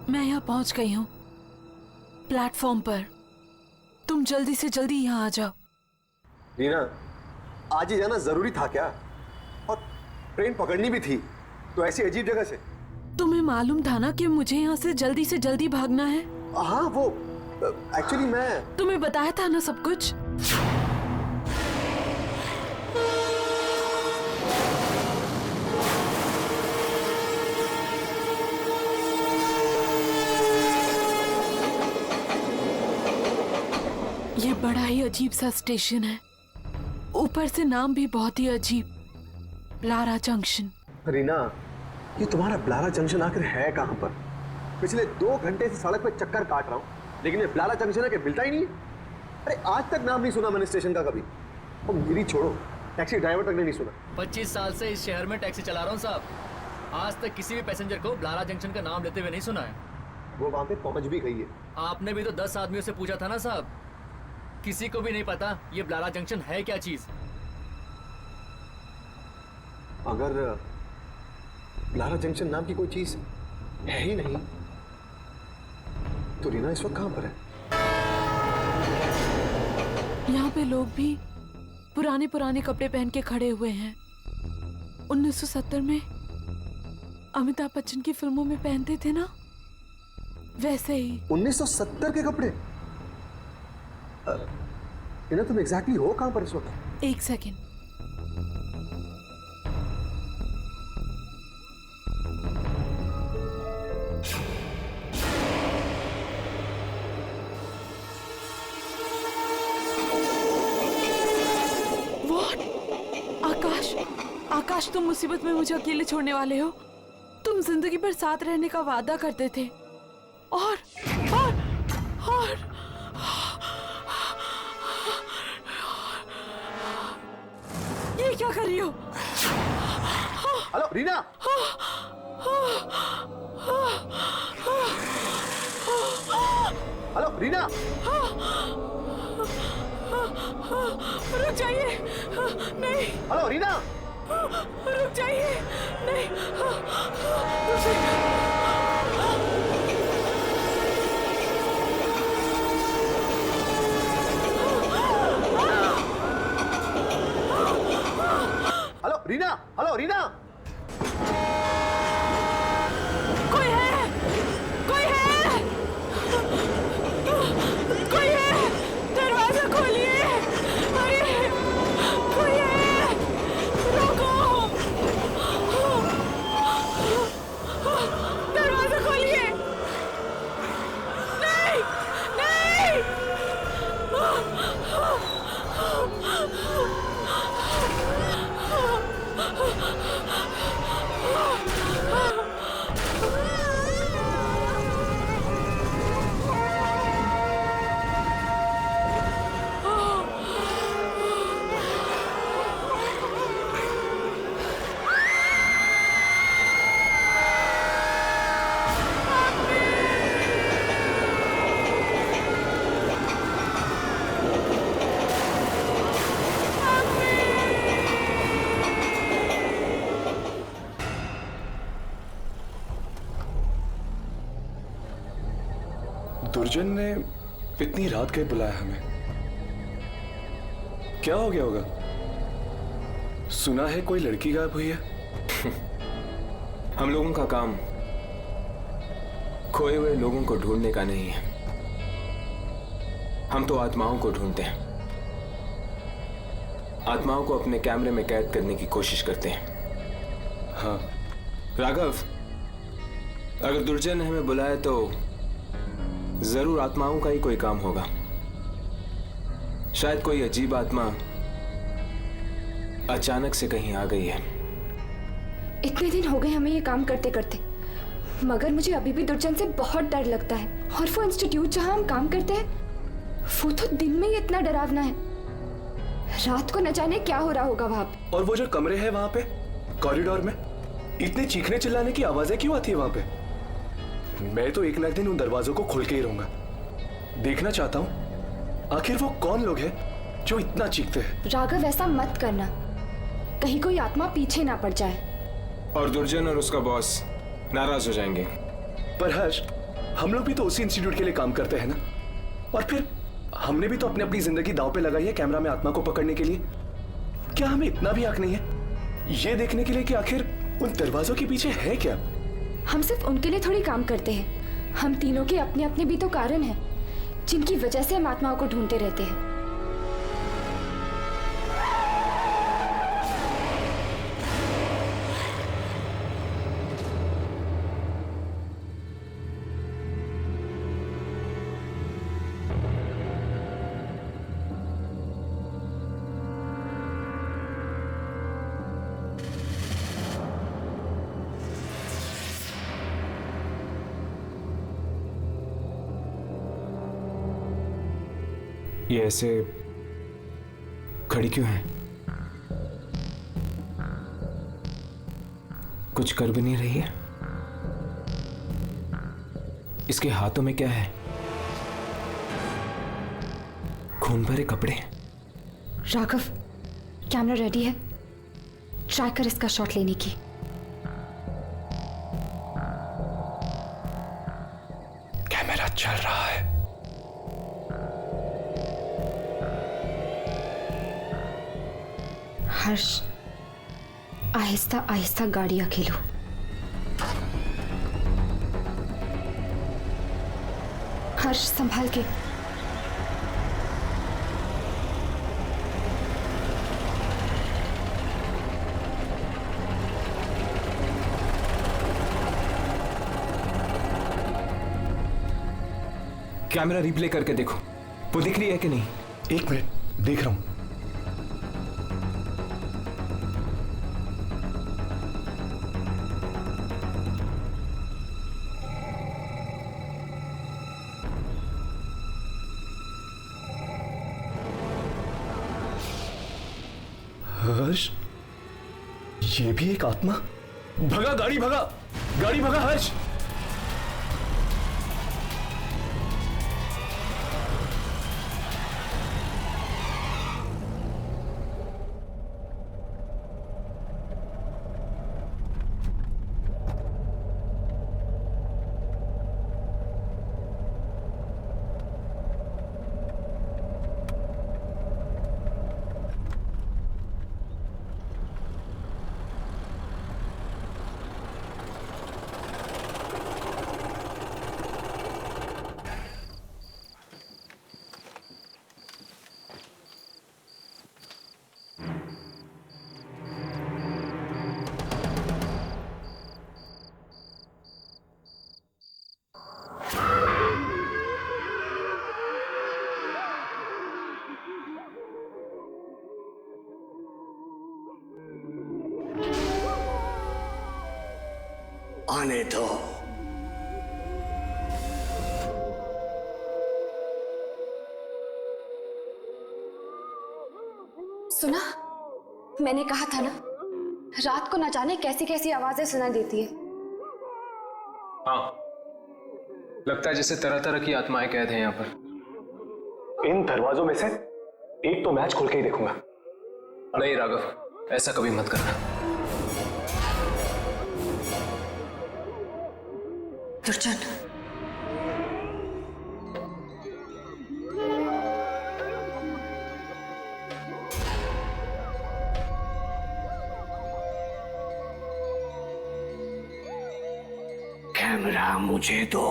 मैं यहाँ पहुंच गई हूँ, प्लेटफॉर्म पर। तुम जल्दी से जल्दी यहाँ आ जाओ। रीना, आज ही जाना जरूरी था क्या? और ट्रेन पकड़नी भी थी, तो ऐसी अजीब जगह से। तुम्हें मालूम था ना कि मुझे यहाँ से जल्दी भागना है। हाँ, वो एक्चुअली मैं तुम्हें बताया था ना सब कुछ। ये बड़ा ही अजीब सा स्टेशन है, ऊपर से नाम भी बहुत ही अजीब, ब्लारा जंक्शन। रीना, ये तुम्हारा ब्लारा जंक्शन आखिर है कहाँ पर? पिछले 2 घंटे से सड़क पे चक्कर काट रहा हूँ, लेकिन ये ब्लारा जंक्शन है कि मिलता ही नहीं है। अरे आज तक नाम नहीं सुना मैंने स्टेशन का कभी। और मेरी छोड़ो, टैक्सी ड्राइवर तक ने नहीं सुना। 25 साल से इस शहर में टैक्सी चला रहा हूँ साहब, आज तक किसी भी पैसेंजर को ब्लारा जंक्शन का नाम लेते हुए नहीं सुना है। वो वहां पे पहुंच भी गई है। आपने भी तो 10 आदमियों से पूछा था ना साहब, किसी को भी नहीं पता ये ब्लारा जंक्शन है क्या चीज। अगर ब्लारा जंक्शन नाम की कोई चीज है ही नहीं, तो रीना इस वक्त कहां पर है? यहाँ पे लोग भी पुराने कपड़े पहन के खड़े हुए हैं। 1970 में अमिताभ बच्चन की फिल्मों में पहनते थे ना, वैसे ही। 1970 के कपड़े? रीना, तुम एग्जैक्टली हो कहां पर इस वक्त? एक सेकेंड। आकाश, तुम मुसीबत में मुझे अकेले छोड़ने वाले हो। तुम जिंदगी भर साथ रहने का वादा करते थे, और ये क्या कर रही हो? हेलो रीना, हेलो रीना, रुक जाइए। नहीं, हेलो रीना, रुक जाइए। नहीं, रुक जाइए। हेलो रीना, हेलो रीना, कोई है, कोई है, कोई है, दरवाजा खोलिए। अरे कोई है, रोको, दरवाजा खोलिए। नहीं, नहीं। दुर्जन ने इतनी रात के बुलाया हमें, क्या हो गया होगा? सुना है कोई लड़की गायब हुई है। हम लोगों का काम खोए हुए लोगों को ढूंढने का नहीं है, हम तो आत्माओं को ढूंढते हैं, आत्माओं को अपने कैमरे में कैद करने की कोशिश करते हैं। हाँ राघव, अगर दुर्जन ने हमें बुलाया तो जरूर आत्माओं का ही कोई काम होगा। शायद कोई अजीब आत्मा अचानक से कहीं आ गई है। इतने दिन हो गए हमें ये काम करते करते, मगर मुझे अभी भी दुर्जन से बहुत डर लगता है। और वो इंस्टीट्यूट जहां हम काम करते हैं, वो तो दिन में ही इतना डरावना है, रात को न जाने क्या हो रहा होगा वहां पे। और वो जो कमरे हैं वहां पे कॉरिडोर में, इतने चीखने चिल्लाने की आवाजें क्यों आती है वहां पे? मैं तो एक ना एक दिन उन दरवाजों को खोल के ही रहूंगा। देखना चाहता हूँ आखिर वो कौन लोग हैं जो इतना चीखते हैं। राघव, ऐसा मत करना, कहीं कोई आत्मा पीछे ना पड़ जाए। और दुर्जन और उसका बॉस नाराज हो जाएंगे। पर हर्ष, हम लोग भी तो उसी इंस्टीट्यूट के लिए काम करते हैं ना। और फिर हमने भी तो अपनी अपनी जिंदगी दांव पे लगाई है कैमरा में आत्मा को पकड़ने के लिए। क्या हमें इतना भी हक नहीं है ये देखने के लिए कि आखिर उन दरवाजों के पीछे है क्या? हम सिर्फ उनके लिए थोड़ी काम करते हैं। हम तीनों के अपने अपने भी तो कारण हैं जिनकी वजह से हम आत्माओं को ढूंढते रहते हैं। ये ऐसे खड़ी क्यों है? कुछ कर भी नहीं रही है। इसके हाथों में क्या है? खून भरे कपड़े। राघव, कैमरा रेडी है? ट्राई कर इसका शॉट लेने की। कैमरा चल रहा है। हर्ष, आहिस्ता आहिस्ता गाड़ी अकेलो। हर्ष, संभाल के। कैमरा रिप्ले करके देखो, वो दिख रही है कि नहीं? एक मिनट, देख रहा हूं। हर्ष, ये भी एक आत्मा? भगा गाड़ी, भगा गाड़ी, भगा हर्ष। आने दो। सुना? मैंने कहा था ना, रात को न जाने कैसी कैसी आवाजें सुनाई देती है। हाँ, लगता है जैसे तरह तरह की आत्माएं कैद हैं यहाँ पर। इन दरवाजों में से एक तो मैच खोल के ही देखूंगा। नहीं राघव, ऐसा कभी मत करना। दुर्जन, कैमरा मुझे दो।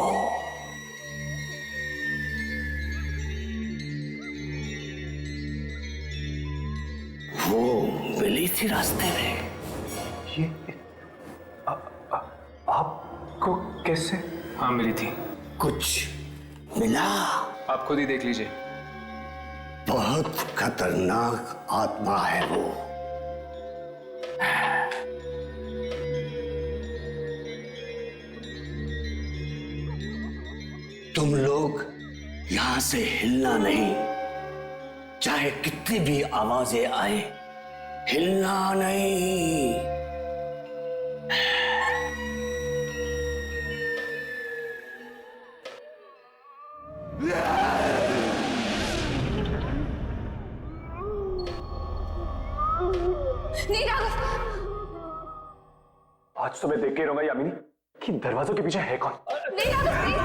वो मिली थी रास्ते में। ये आपको कैसे? हाँ, मिली थी। कुछ मिला? आप खुद ही देख लीजिए। बहुत खतरनाक आत्मा है वो। तुम लोग यहां से हिलना नहीं, चाहे कितनी भी आवाजें आए, हिलना नहीं। नहीं राघव। आज तो मैं देख के रहूंगा यामिनी कि दरवाजों के पीछे है कौन। नहीं नागस, please.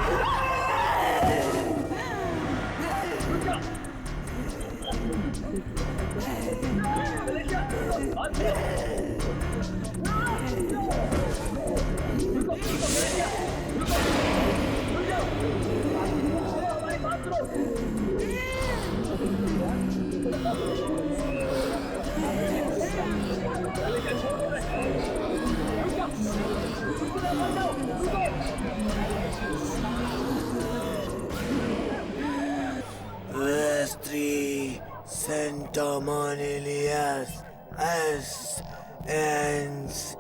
Vestri Centomonilias S Ens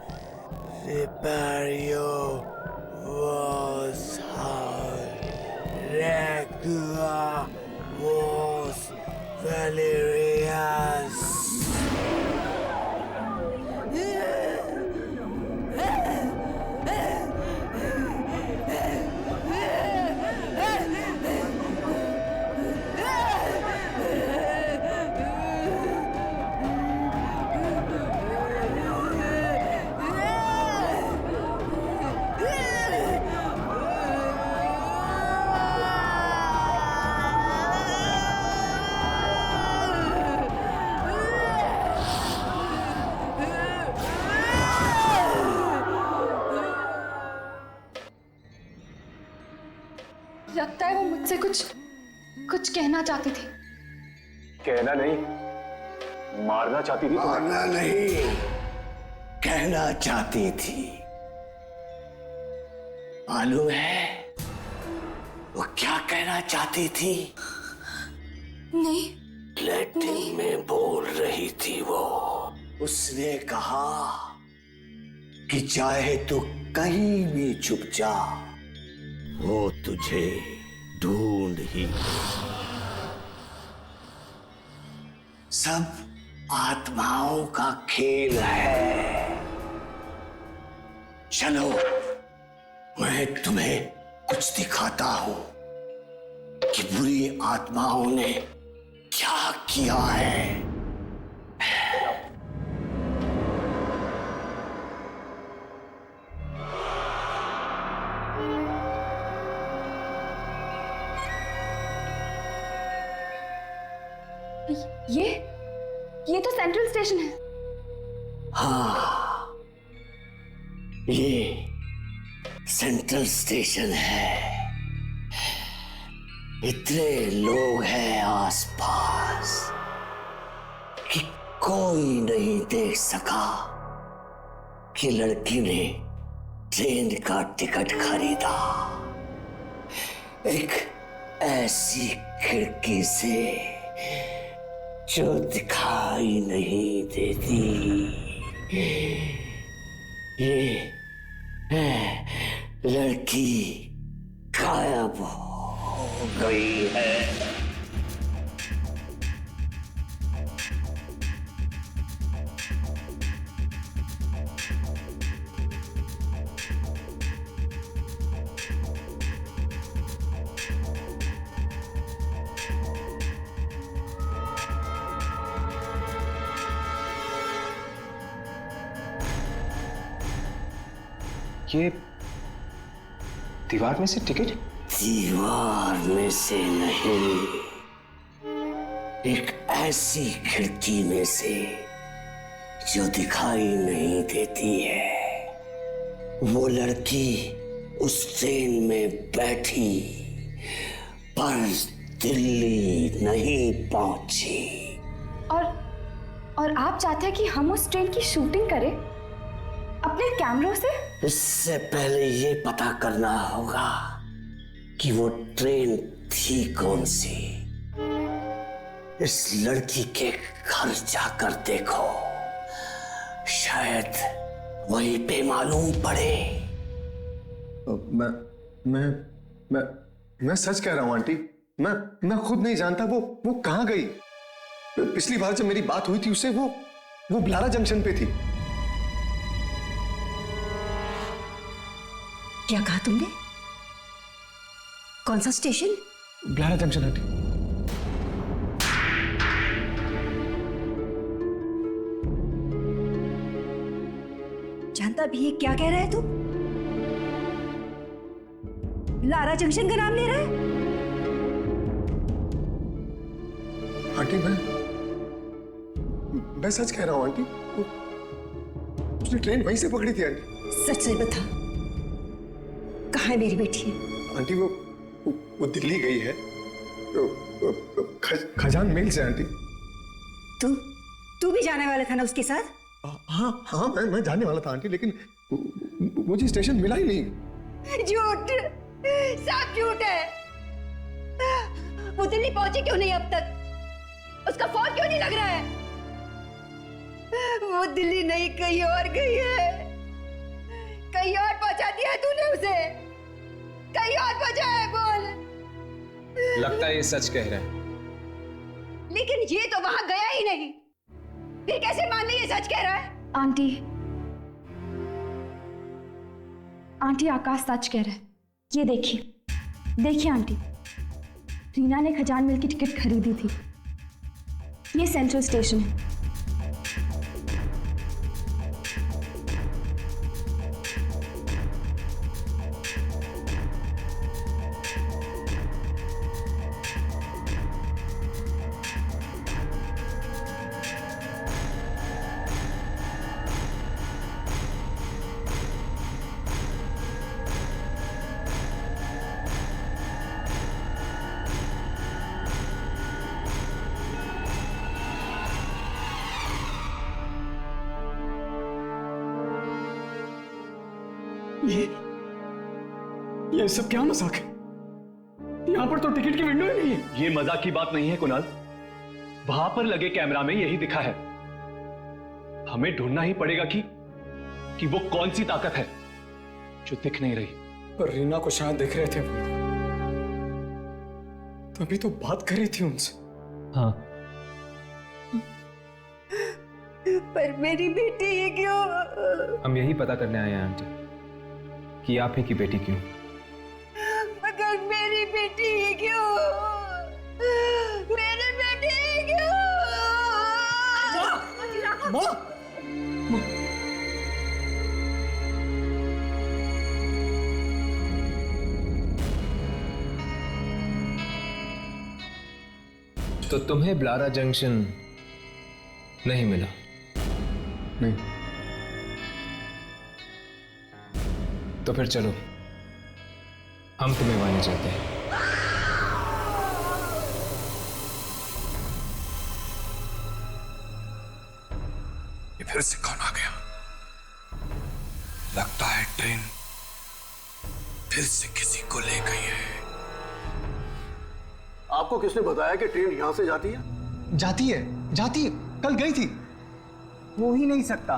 Ripario was hard Regua was Valerias. लगता है वो मुझसे कुछ कहना चाहती थी। कहना नहीं, मारना चाहती थी। मारना नहीं, कहना चाहती थी। मालूम है वो क्या कहना चाहती थी? नहीं। लैटिन में बोल रही थी वो। उसने कहा कि चाहे तू कहीं भी छुप जा, वो तुझे ढूंढ ही। सब आत्माओं का खेल है। चलो मैं तुम्हें कुछ दिखाता हूं कि बुरी आत्माओं ने क्या किया है। ये तो सेंट्रल स्टेशन है। हाँ, ये सेंट्रल स्टेशन है। इतने लोग हैं आसपास कि कोई नहीं देख सका कि लड़की ने ट्रेन का टिकट खरीदा। एक ऐसी खिड़की से जो दिखाई नहीं देती। ये लड़की गायब हो गई है। ये दीवार में से टिकट? दीवार में से नहीं, एक ऐसी खिड़की में से जो दिखाई नहीं देती है। वो लड़की उस ट्रेन में बैठी पर दिल्ली नहीं पहुंची। और आप चाहते हैं कि हम उस ट्रेन की शूटिंग करें अपने कैमरों से? इससे पहले ये पता करना होगा कि वो ट्रेन थी कौन सी। इस लड़की के घर जाकर देखो, शायद वहीं पे मालूम पड़े। मैं सच कह रहा हूं आंटी। मैं खुद नहीं जानता वो कहां गई। पिछली बार जब मेरी बात हुई थी उससे वो ब्लारा जंक्शन पे थी। क्या कहा तुमने? कौन सा स्टेशन? ब्लारा junction aunty. जानता भी है क्या कह रहा है तू? लारा जंक्शन का नाम ले रहा है? आंटी मैं सच कह रहा हूँ आंटी। उसने ट्रेन वहीं से पकड़ी थी आंटी। सच सच बता, कहाँ है मेरी बेटी? आंटी वो दिल्ली गई है खजान मेल से आंटी। तू भी जाने वाला था ना उसके साथ? हाँ मैं जाने वाला था आंटी, लेकिन मुझे स्टेशन मिला ही नहीं। झूठ, सब झूठ है। वो दिल्ली पहुंची क्यों नहीं अब तक? उसका फोन क्यों नहीं लग रहा है? वो दिल्ली नहीं कहीं और गई है। कहीं और पहुंचा दिया तूने उसे? कहीं और पहुंचा है? बोल। लगता है ये सच कह रहा है। लेकिन ये तो वहां गया ही नहीं, फिर कैसे मान ली ये सच कह रहा है? आंटी आकाश सच कह रहा है। ये देखिए आंटी, रीना ने खजान मिल की टिकट खरीदी थी। ये सेंट्रल स्टेशन है। ये सब क्या मजाक है? यहाँ पर तो टिकट की विंडो ही नहीं है। ये मजाक की बात नहीं है कुणाल, वहां पर लगे कैमरा में यही दिखा है। हमें ढूंढना ही पड़ेगा कि वो कौन सी ताकत है जो दिख नहीं रही। पर रीना को शायद दिख रहे थे, तभी तो बात कर रही थी उनसे। हाँ, पर मेरी बेटी ये क्यों? हम यही पता करने आए हैं आंटी कि आप ही की बेटी क्यों। मगर मेरी बेटी ये क्यों? मेरी बेटी ये क्यों? माँ! तो तुम्हें ब्लारा जंक्शन नहीं मिला? नहीं। तो फिर चलो, हम तुम्हें वहां ले चलते हैं। ये फिर से कौन आ गया? लगता है ट्रेन फिर से किसी को ले गई है। आपको किसने बताया कि ट्रेन यहां से जाती है? जाती है, कल गई थी। हो ही नहीं सकता,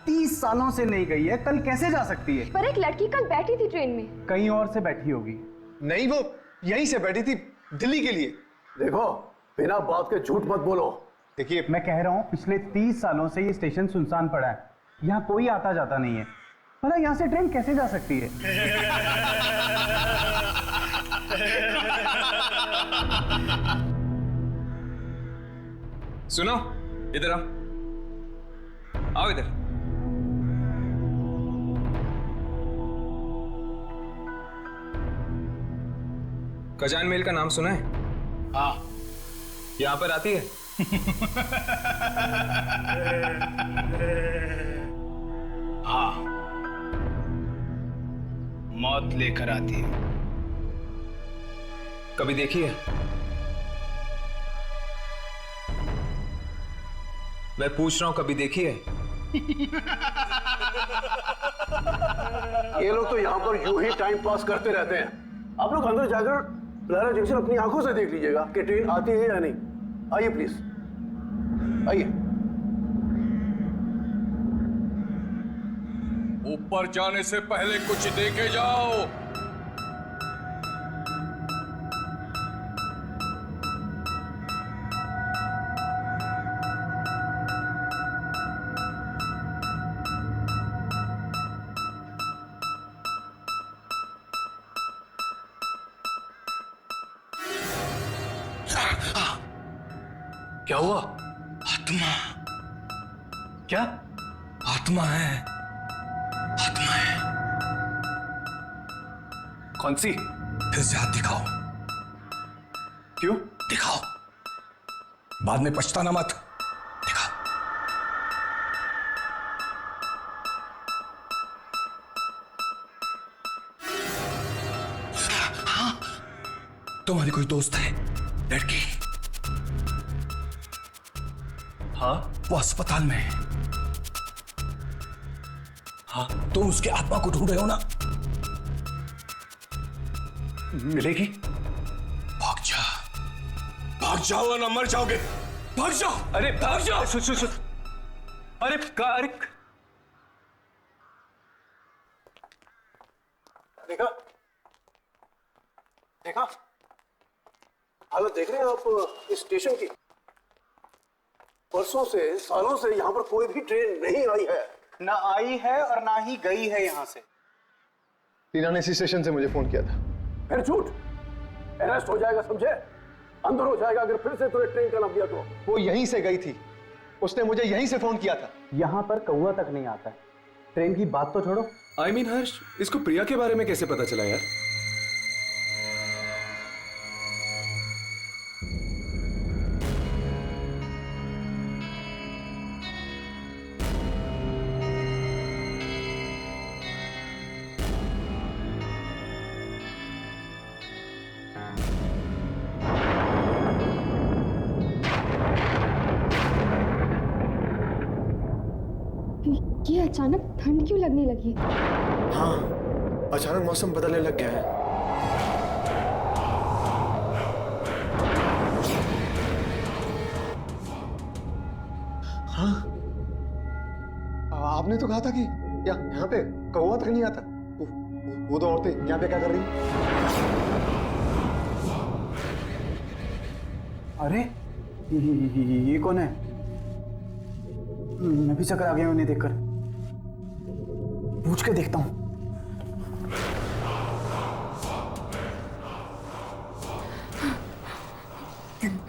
30 सालों से नहीं गई है, कल कैसे जा सकती है? पर एक लड़की कल बैठी थी ट्रेन में। कहीं और से बैठी होगी। नहीं, वो यहीं से बैठी थी दिल्ली के लिए। देखो, बिना बात के झूठ मत बोलो। देखिए, मैं कह रहा हूँ पिछले 30 सालों से ये स्टेशन सुनसान पड़ा है, यहाँ कोई आता जाता नहीं है। भला यहाँ से ट्रेन कैसे जा सकती है? सुनो, इधर आओ इधर। खजान मेल का नाम सुना है? हाँ। यहां पर आती है? हाँ, मौत लेकर आती है। कभी देखी है? मैं पूछ रहा हूं, कभी देखी है? ये लोग तो यहाँ पर यूं ही टाइम पास करते रहते हैं। आप लोग अंदर जाकर ब्लारा जंक्शन अपनी आंखों से देख लीजिएगा कि ट्रेन आती है या नहीं। आइए प्लीज, आइए। ऊपर जाने से पहले कुछ देखे जाओ। क्या हुआ? आत्मा। क्या? आत्मा है, आत्मा है। कौन सी? फिर से हाथ दिखाओ। क्यों? दिखाओ, बाद में पछताना मत। दिखाओ। हाँ, तुम्हारी कोई दोस्त है लड़की? हाँ। वो अस्पताल में है। हाँ। तुम उसके आत्मा को ढूंढ रहे हो ना? मिलेगी? भाग जा, भाग जाओ वरना मर जाओगे। भाग जाओ। अरे भाग जाओ। सुन। अरे देखा हालत देख रहे हैं आप इस स्टेशन की? परसों से, सालों से यहाँ पर कोई भी ट्रेन नहीं आई है। ना आई है और ना ही गई है यहाँ से। टीना ने इसी स्टेशन से मुझे फोन किया था। फिर झूठ, अरेस्ट हो जाएगा समझे, अंदर हो जाएगा अगर फिर से तूने ट्रेन का नाम लिया तो। वो यहीं से गई थी, उसने मुझे यहीं से फोन किया था। यहाँ पर कौवा तक नहीं आता है। ट्रेन की बात तो छोड़ो। I mean, हर्ष, इसको प्रिया के बारे में कैसे पता चला यार? ये अचानक ठंड क्यों लगने लगी? हाँ, अचानक मौसम बदलने लग गया है। हाँ, आपने तो कहा था कि यहाँ पे कौवा तक नहीं आता। वो तो औरतें यहाँ पे क्या कर रही हैं? अरे ये कौन है? मैं भी चक्कर आ गया उन्हें देखकर। पूछ के देखता हूं।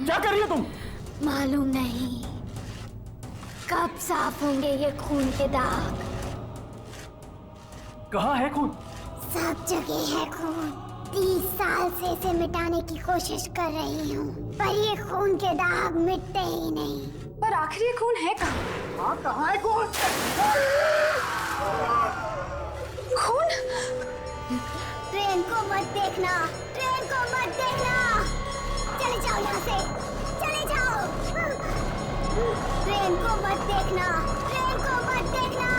क्या कर रही हो तुम? मालूम नहीं कब साफ होंगे ये खून के दाग। कहाँ है खून? सब जगह है खून। 30 साल से इसे मिटाने की कोशिश कर रही हूँ, पर ये खून के दाग मिटते ही नहीं। पर आखिर ये खून है कहाँ? हाँ, कहाँ है खून? खून? ट्रेन को मत देखना, ट्रेन को मत देखना। चले जाओ यहाँ से, चले जाओ। ट्रेन को मत देखना, ट्रेन को मत देखना।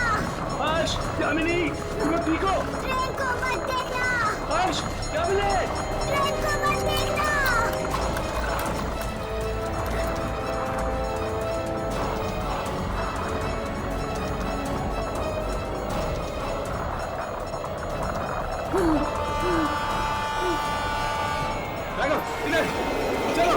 हर्ष, यामिनी, तुम ठीक हो? ट्रेन को मत देखना। हर्ष, यामिनी, ट्रेन को मत देखना। इधर चलो।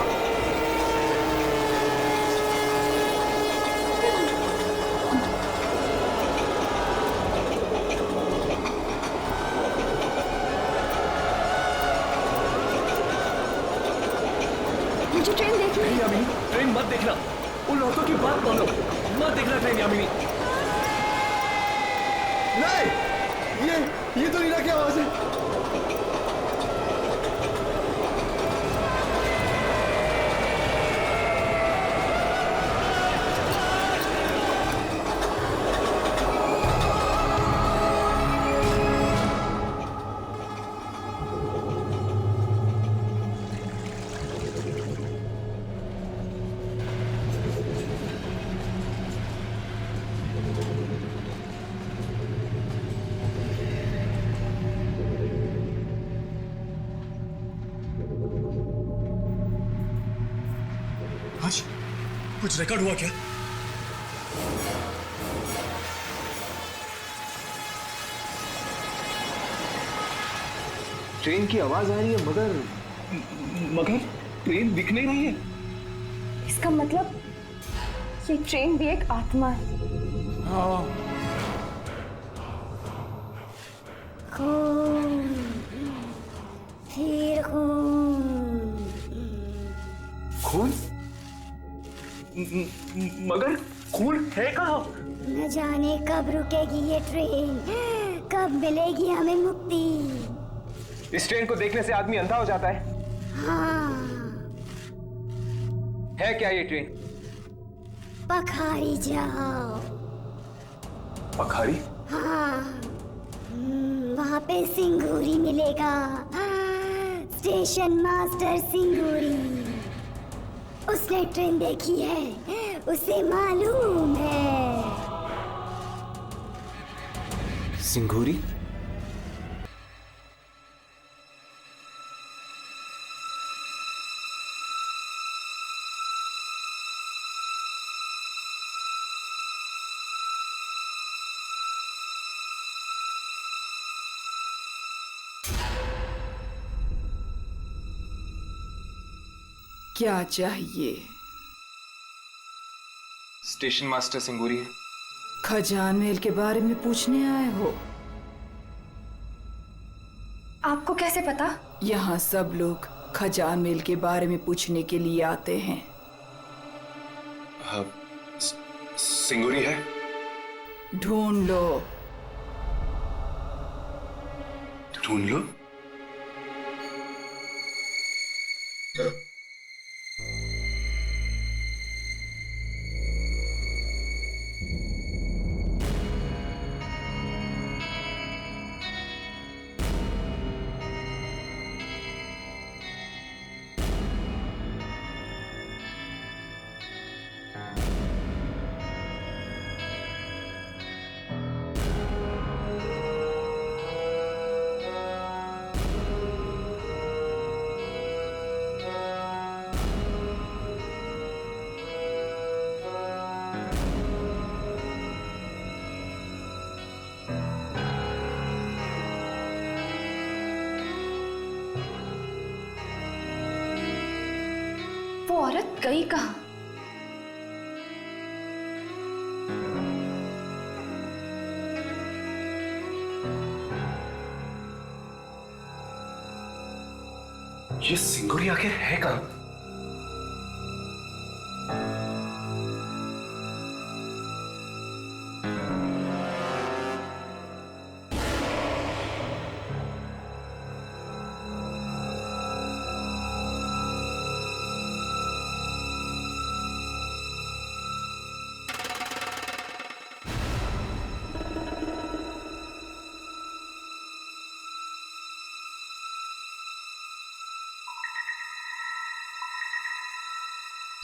मुझे ट्रेन देखनी है। यामिनी, ट्रेन मत देखना। उन औरतों की बात मानो, मत देखना ट्रेन यामिनी। नहीं, ये तो रीना की आवाज है। कुछ रिकॉर्ड हुआ क्या? ट्रेन की आवाज आ रही है मगर ट्रेन दिख नहीं रही है। इसका मतलब ये ट्रेन भी एक आत्मा है। हाँ। खून, फिर खून। खून? मगर खून है कहाँ? न जाने कब रुकेगी ये ट्रेन, कब मिलेगी हमें मुक्ति। इस ट्रेन को देखने से आदमी अंधा हो जाता है। हाँ, है क्या ये ट्रेन? पखारी जाओ। पखारी? हाँ, वहाँ पे सिंगूरी मिलेगा। स्टेशन मास्टर सिंगूरी, उसने ट्रेन देखी है, उसे मालूम है। सिंगूरी? क्या चाहिए? स्टेशन मास्टर सिंगूरी है। खजान महल के बारे में पूछने आए हो? आपको कैसे पता? यहाँ सब लोग खजान महल के बारे में पूछने के लिए आते हैं। हाँ, सिंगूरी है? ढूंढ लो। ढूंढ लो? वो औरत गई कहाँ? ये सिंगूरी आखिर है कहाँ?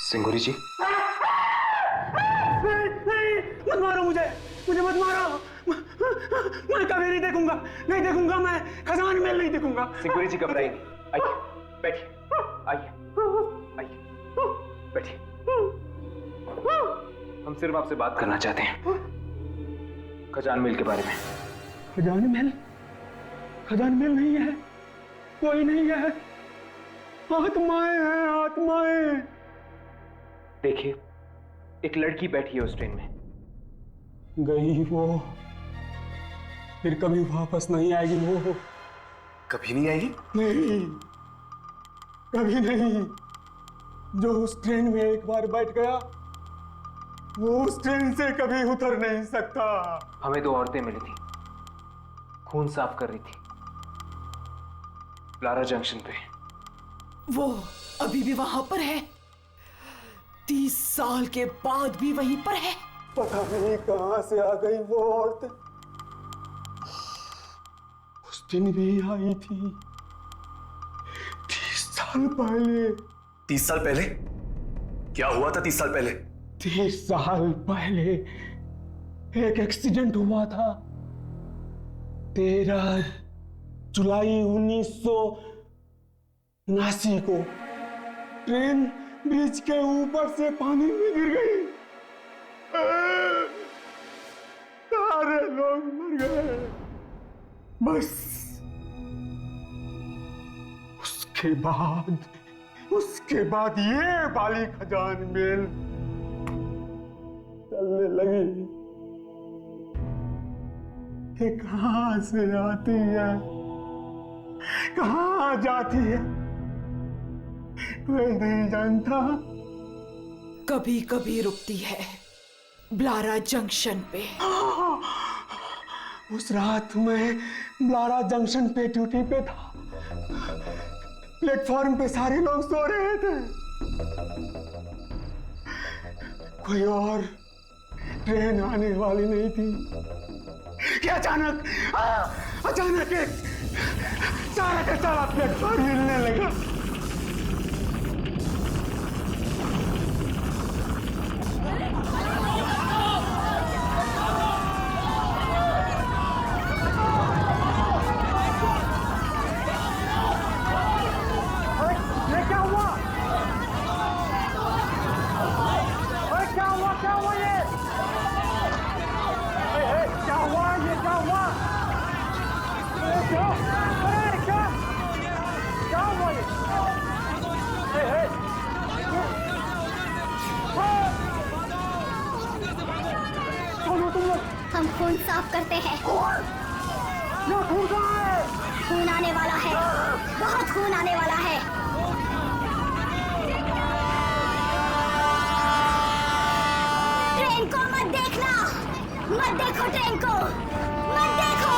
सिंगूरी जी? नहीं, मत मारो मुझे मत मारो। मैं कभी नहीं देखूंगा मैं खजान महल नहीं देखूंगा। सिंगूरी जी घबराइए नहीं, आइए बैठिए, आइए बैठिए। हम सिर्फ आपसे बात करना चाहते हैं खजान महल के बारे में। खजान महल नहीं है, कोई नहीं है, आत्माएं हैं, आत्माएं। देखिए, एक लड़की बैठी है उस ट्रेन में। गई वो, फिर कभी वापस नहीं आएगी वो। कभी नहीं आएगी? नहीं, कभी नहीं। जो उस ट्रेन में एक बार बैठ गया, वो उस ट्रेन से कभी उतर नहीं सकता। हमें दो औरतें मिली थी, खून साफ कर रही थी ब्लारा जंक्शन पे। वो अभी भी वहां पर है? 30 साल के बाद भी वहीं पर है? पता नहीं कहां से आ गई वो औरत। उस दिन भी आई थी 30 साल पहले। 30 साल पहले? क्या हुआ था 30 साल पहले? 30 साल पहले एक एक्सीडेंट हुआ था। 13 जुलाई 1979 को ट्रेन ब्रिज के ऊपर से पानी में गिर गई। सारे लोग मर गए। बस उसके बाद ये बाली खजान महल चलने लगी। ये कहां से आती है, कहां जाती है, कोई नहीं जानता। कभी कभी रुकती है ब्लारा जंक्शन पे। उस रात मैं ब्लारा जंक्शन पे ड्यूटी पे था। प्लेटफॉर्म पे सारे लोग सो रहे थे। कोई और ट्रेन आने वाली नहीं थी कि अचानक एक सारा का सारा प्लेटफॉर्म हिलने लगा। हम खून साफ करते हैं। खून आने वाला है, बहुत खून आने वाला है। ट्रेन को मत देखना, मत देखो ट्रेन को, मत देखो।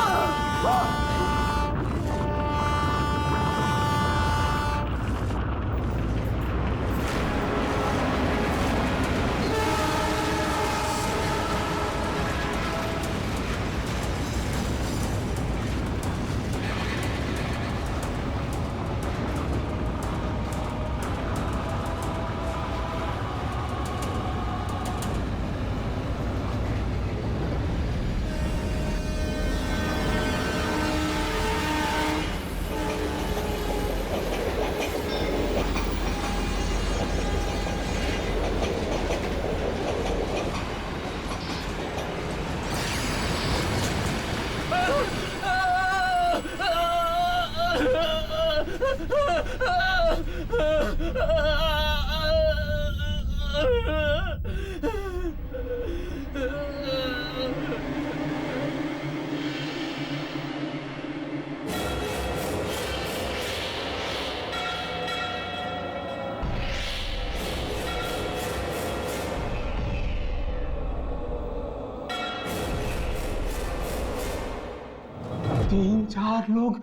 तीन चार लोग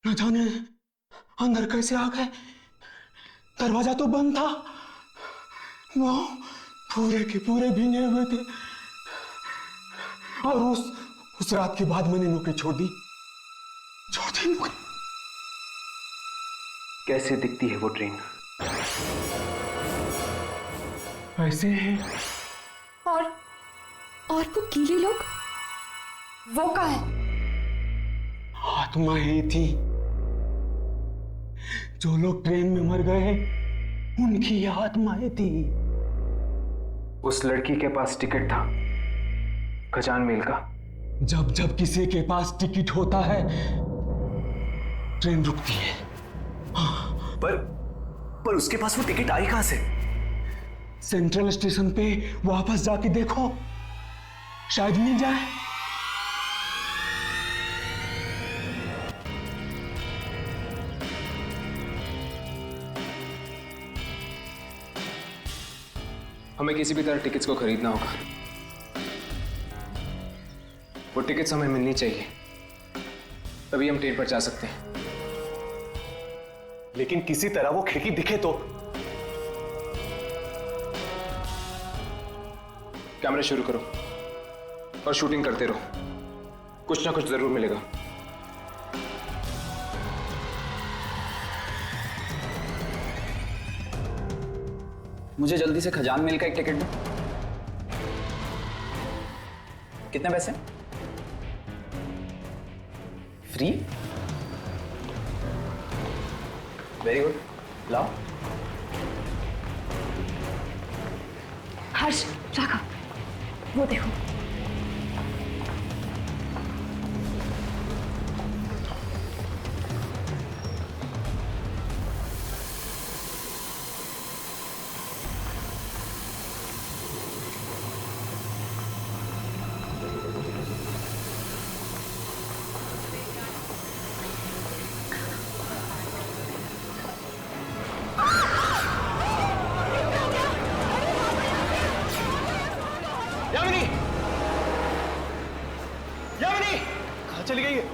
न जाने अंदर कैसे आ गए। दरवाजा तो बंद था, वो पूरे के पूरे भीगे हुए थे। और उस रात के बाद मैंने नौकरी छोड़ दी नौकरी। कैसे दिखती है वो ट्रेन? ऐसे है। और वो गीले लोग, वो कहाँ है? आत्माएं थी। जो लोग ट्रेन में मर गए उनकी आत्माएं थी। उस लड़की के पास टिकट था खजान मेल का। जब किसी के पास टिकट होता है ट्रेन रुकती है। पर उसके पास वो टिकट आई कहां से? सेंट्रल स्टेशन पे वापस जाके देखो, शायद मिल जाए। हमें किसी भी तरह टिकट्स को खरीदना होगा। वो टिकट्स हमें मिलनी चाहिए, तभी हम ट्रेन पर जा सकते हैं। लेकिन किसी तरह वो खिड़की दिखे तो। कैमरा शुरू करो और शूटिंग करते रहो, कुछ ना कुछ जरूर मिलेगा। मुझे जल्दी से खजान मेल का एक टिकट दो। कितने पैसे? फ्री? वेरी गुड, लाओ। हर्ष, राघव, वो देखो। चली गई है।